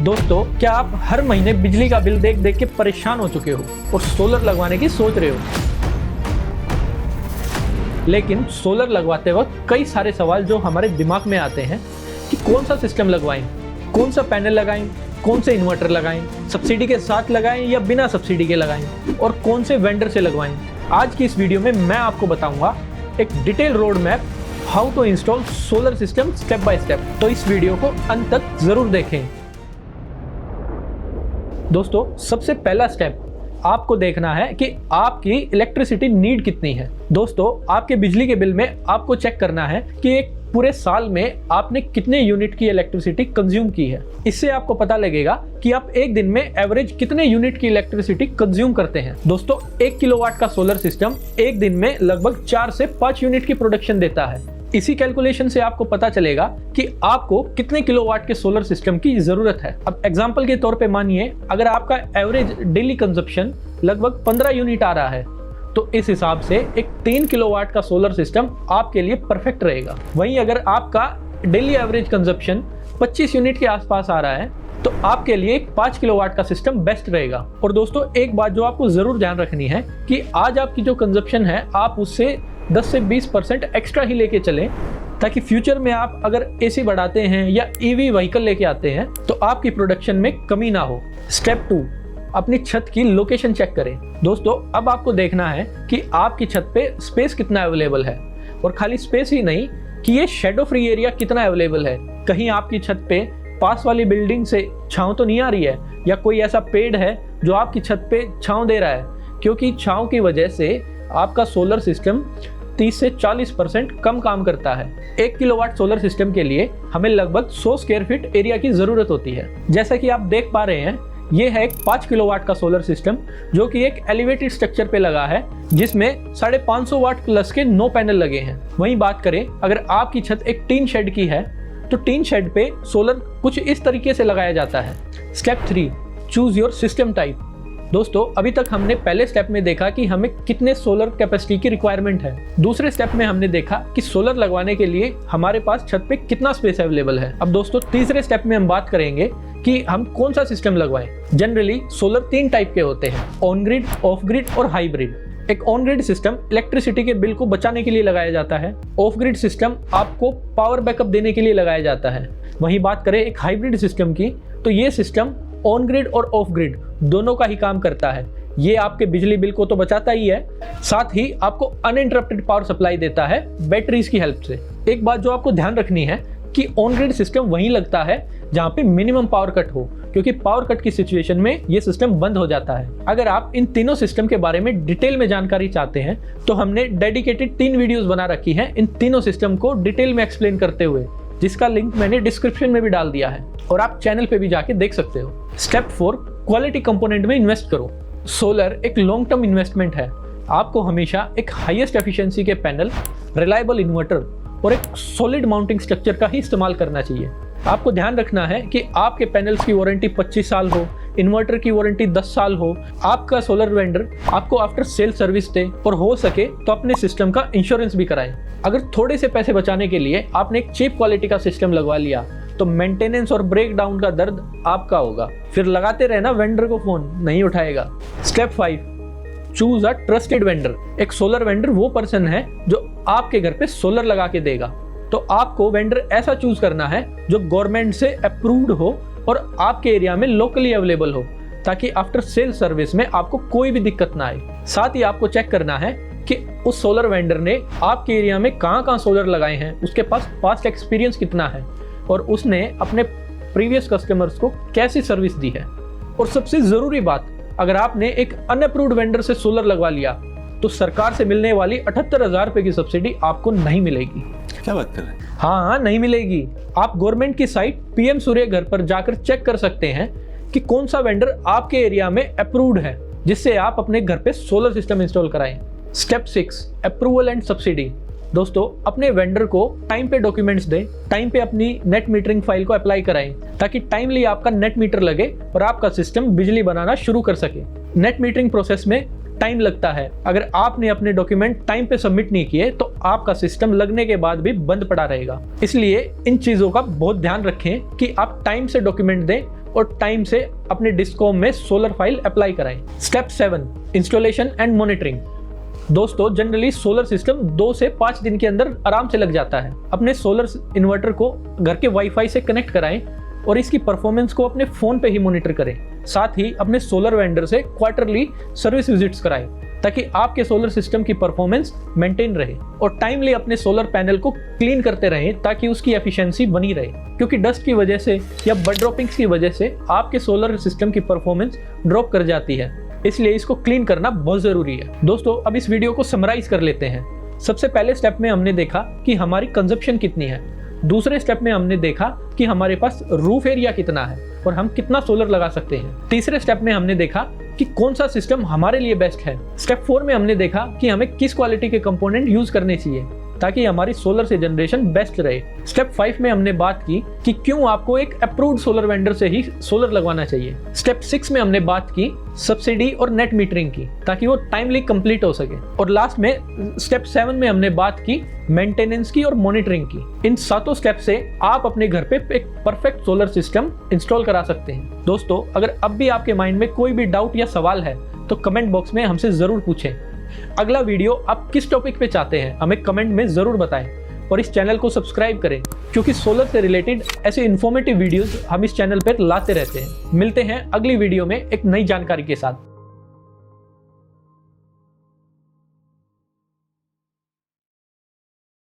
दोस्तों, क्या आप हर महीने बिजली का बिल देख देख के परेशान हो चुके हो और सोलर लगवाने की सोच रहे हो? लेकिन सोलर लगवाते वक्त कई सारे सवाल जो हमारे दिमाग में आते हैं कि कौन सा सिस्टम लगवाएं, कौन सा पैनल लगाएं, कौन से इन्वर्टर लगाएं, सब्सिडी के साथ लगाएं या बिना सब्सिडी के लगाएं और कौन से वेंडर से लगवाएं। आज की इस वीडियो में मैं आपको बताऊंगा एक detail road map how to install solar system step by step. तो इस वीडियो को अंत तक जरूर देखें। दोस्तों, सबसे पहला स्टेप आपको देखना है कि आपकी इलेक्ट्रिसिटी नीड कितनी है। दोस्तों, आपके बिजली के बिल में आपको चेक करना है कि एक पूरे साल में आपने कितने यूनिट की इलेक्ट्रिसिटी कंज्यूम की है। इससे आपको पता लगेगा कि आप एक दिन में एवरेज कितने यूनिट की इलेक्ट्रिसिटी कंज्यूम करते हैं। दोस्तों, 1 किलोवाट का सोलर सिस्टम एक दिन में लगभग 4 से 5 यूनिट की प्रोडक्शन देता है। इसी कैलकुलेशन से आपको पता चलेगा कि आपको कितने किलोवाट के सोलर सिस्टम की जरूरत है। अब एग्जांपल के तौर पे मानिए, अगर आपका एवरेज डेली कंजप्शन लगभग 15 यूनिट आ रहा है, तो इस हिसाब से एक 3 किलोवाट का सोलर सिस्टम आपके लिए परफेक्ट रहेगा। वहीं अगर आपका डेली एवरेज कंजप्शन 25 यूनिट के आसपास आ रहा है, तो आपके लिए एक 5 किलोवाट का सिस्टम बेस्ट रहेगा। और दोस्तों, एक बात जो आपको जरूर ध्यान रखनी है कि आज आपकी जो कंजप्शन है, आप उससे 10 से 20% एक्स्ट्रा ही लेके चलें, ताकि फ्यूचर में आप अगर एसी बढ़ाते हैं या ईवी व्हीकल लेके आते हैं तो आपकी प्रोडक्शन में कमी ना हो। स्टेप 2, अपनी छत की लोकेशन चेक करें। दोस्तों, अब आपको देखना है कि आपकी छत पे स्पेस कितना अवेलेबल है, और खाली स्पेस ही नहीं कि ये शेडो फ्री एरिया कितना अवेलेबल है। कहीं आपकी छत पे पास वाली बिल्डिंग से छांव तो नहीं आ रही है, या कोई ऐसा पेड़ है जो आपकी छत पे छांव दे रहा है, क्योंकि छांव की वजह से आपका सोलर सिस्टम 30 से 40% कम काम करता है। 1 किलोवाट सोलर सिस्टम के लिए हमें लगभग 100 स्क्वायर फीट एरिया की जरूरत होती है। जैसा कि आप देख पा रहे हैं, ये है एक 5 किलोवाट का सोलर सिस्टम जो कि एक एलिवेटेड स्ट्रक्चर पे लगा है, जिसमें 550 वाट प्लस के 9 पैनल लगे हैं। वहीं बात करें, अगर आपकी छत एक टीन शेड की है, तो टीन शेड पे सोलर कुछ इस तरीके से लगाया जाता है। Step 3, choose your system type. दोस्तों, अभी तक हमने पहले स्टेप में देखा कि हमें कितने सोलर कैपेसिटी की रिक्वायरमेंट है। दूसरे स्टेप में हमने देखा कि सोलर लगवाने के लिए हमारे पास छत पे कितना स्पेस अवेलेबल है। अब दोस्तों, तीसरे स्टेप में हम बात करेंगे कि हम कौन सा सिस्टम लगवाएं। जनरली सोलर 3 टाइप के होते हैं: ऑन ग्रिड, ऑफ ग्रिड और हाइब्रिड। एक ऑन ग्रिड सिस्टम इलेक्ट्रिसिटी के बिल को बचाने के लिए लगाया जाता है। ऑफ ग्रिड सिस्टम आपको पावर बैकअप देने के लिए लगाया जाता है। वहीं बात करें एक हाइब्रिड सिस्टम की, तो ये सिस्टम ऑन ग्रिड और ऑफ ग्रिड दोनों का ही काम करता है। ये आपके बिजली बिल को तो बचाता ही है, साथ ही आपको अनइंटरप्टेड पावर सप्लाई देता है बैटरीज की हेल्प से। एक बात जो आपको ध्यान रखनी है कि ऑन ग्रिड सिस्टम वहीं लगता है जहां पे मिनिमम पावर कट हो, क्योंकि पावर कट की सिचुएशन में ये सिस्टम बंद हो जाता है। अगर आप इन तीनों सिस्टम के बारे में डिटेल में जानकारी चाहते हैं, तो हमने डेडिकेटेड 3 वीडियोस बना रखी हैं इन तीनों सिस्टम को डिटेल में एक्सप्लेन करते हुए, जिसका लिंक मैंने डिस्क्रिप्शन में भी डाल दिया है और आप चैनल पे भी जाके देख सकते हो। स्टेप 4, क्वालिटी कंपोनेंट में इन्वेस्ट करो। सोलर एक लॉन्ग टर्म इन्वेस्टमेंट है। आपको हमेशा एक हाईएस्ट एफिशिएंसी के पैनल, रिलायबल इन्वर्टर और एक सॉलिड माउंटिंग स्ट्रक्चर का ही इस्तेमाल करना चाहिए। आपको ध्यान रखना है कि आपके पैनल्स की वारंटी 25 साल हो, इन्वर्टर की वारंटी 10 साल हो, आपका सोलर वेंडर आपको आफ्टर सेल सर्विस दे, और हो सके तो अपने सिस्टम का इंश्योरेंस भी कराएं। अगर थोड़े से पैसे बचाने के लिए आपने एक चीप क्वालिटी का सिस्टम लगवा लिया, तो मेंटेनेंस और ब्रेक डाउन का दर्द आपका होगा। फिर लगाते रहना वेंडर को फोन, नहीं उठाएगा। Step 5, choose a trusted vendor. एक सोलर वेंडर वो पर्सन है जो आपके घर पे सोलर लगा के देगा, तो आपको वेंडर ऐसा चूज करना है जो गवर्नमेंट से अप्रूव्ड हो और आपके एरिया में लोकली अवेलेबल हो, ताकि आफ्टर सेल सर्विस में आपको कोई भी दिक्कत ना आए। साथ ही आपको चेक करना है कि उस सोलर वेंडर ने आपके एरिया में कहाँ सोलर लगाए हैं, उसके पास पास्ट एक्सपीरियंस कितना है, और उसने अपने प्रीवियस कस्टमर्स को कैसी सर्विस दी है। और सबसे जरूरी बात, अगर आपने एक अनअप्रूव्ड वेंडर से सोलर लगवा लिया, तो सरकार से मिलने वाली 78,000 रुपए की सब्सिडी आपको नहीं मिलेगी। क्या बात कर रहे हैं? हाँ, नहीं मिलेगी। आप गवर्नमेंट की साइट PM सूर्य घर पर जाकर चेक कर सकते हैं कि कौन सा वेंडर आपके एरिया में अप्रूव्ड है, जिससे आप अपने घर पे सोलर सिस्टम इंस्टॉल कराएं। Step 6, approval and subsidy. दोस्तों, अपने वेंडर को टाइम पे डॉक्यूमेंट्स दें, टाइम पे अपनी नेट मीटरिंग फाइल को अप्लाई कराएं, ताकि टाइमली आपका नेट मीटर लगे और आपका सिस्टम बिजली बनाना शुरू कर सके। नेट मीटरिंग प्रोसेस में टाइम लगता है। अगर आपने अपने डॉक्यूमेंट टाइम पे सबमिट नहीं किए तो आपका सिस्टम लगने के बाद भी बंद पड़ा रहेगा। इसलिए इन चीजों का बहुत ध्यान रखें कि आप टाइम से डॉक्यूमेंट दें और टाइम से अपने डिस्कॉम में सोलर फाइल अप्लाई कराएं। Step 7, installation and monitoring. दोस्तों जनरली सोलर सिस्टम 2 से 5 दिन के अंदर आराम से लग जाता है। अपने सोलर इन्वर्टर को घर के वाईफाई से कनेक्ट कराएं और इसकी परफॉर्मेंस को अपने फोन पे ही मॉनिटर करें। साथ ही अपने सोलर वेंडर से क्वार्टरली सर्विस विजिट्स कराएं ताकि आपके सोलर सिस्टम की परफॉर्मेंस मेंटेन रहे, और टाइमली अपने सोलर पैनल को क्लीन करते रहें ताकि उसकी एफिशिएंसी बनी रहे, क्योंकि डस्ट की वजह से या बड ड्रॉपिंग्स की वजह से आपके सोलर सिस्टम की परफॉर्मेंस ड्रॉप कर जाती है, इसलिए इसको क्लीन करना बहुत जरूरी है। दोस्तों अब इस वीडियो को समराइज कर लेते हैं। सबसे पहले स्टेप में हमने देखा कि हमारी कंजप्शन कितनी है। दूसरे स्टेप में हमने देखा कि हमारे पास रूफ एरिया कितना है और हम कितना सोलर लगा सकते हैं। तीसरे स्टेप में हमने देखा कि कौन सा सिस्टम हमारे लिए बेस्ट है। स्टेप 4 में हमने देखा कि हमें किस क्वालिटी के कंपोनेंट यूज करने चाहिए ताकि हमारी सोलर से जनरेशन बेस्ट रहे। स्टेप 5 में हमने बात की कि क्यों आपको एक अप्रूव्ड सोलर वेंडर से ही सोलर लगवाना चाहिए। स्टेप 6 में हमने बात की सब्सिडी और नेट मीटरिंग की ताकि वो टाइमली कंप्लीट हो सके। और लास्ट में स्टेप 7 में हमने बात की मेंटेनेंस की और मॉनिटरिंग की। इन सातों स्टेप से आप अपने घर पे एक परफेक्ट सोलर सिस्टम इंस्टॉल करा सकते हैं। दोस्तों अगर अब भी आपके माइंड में कोई भी डाउट या सवाल है तो कमेंट बॉक्स में हमसे जरूर पूछें। अगला वीडियो आप किस टॉपिक पे चाहते हैं हमें कमेंट में जरूर बताएं, और इस चैनल को सब्सक्राइब करें क्योंकि सोलर से रिलेटेड ऐसे इन्फॉर्मेटिव वीडियोस हम इस चैनल पर लाते रहते हैं। मिलते हैं अगली वीडियो में एक नई जानकारी के साथ।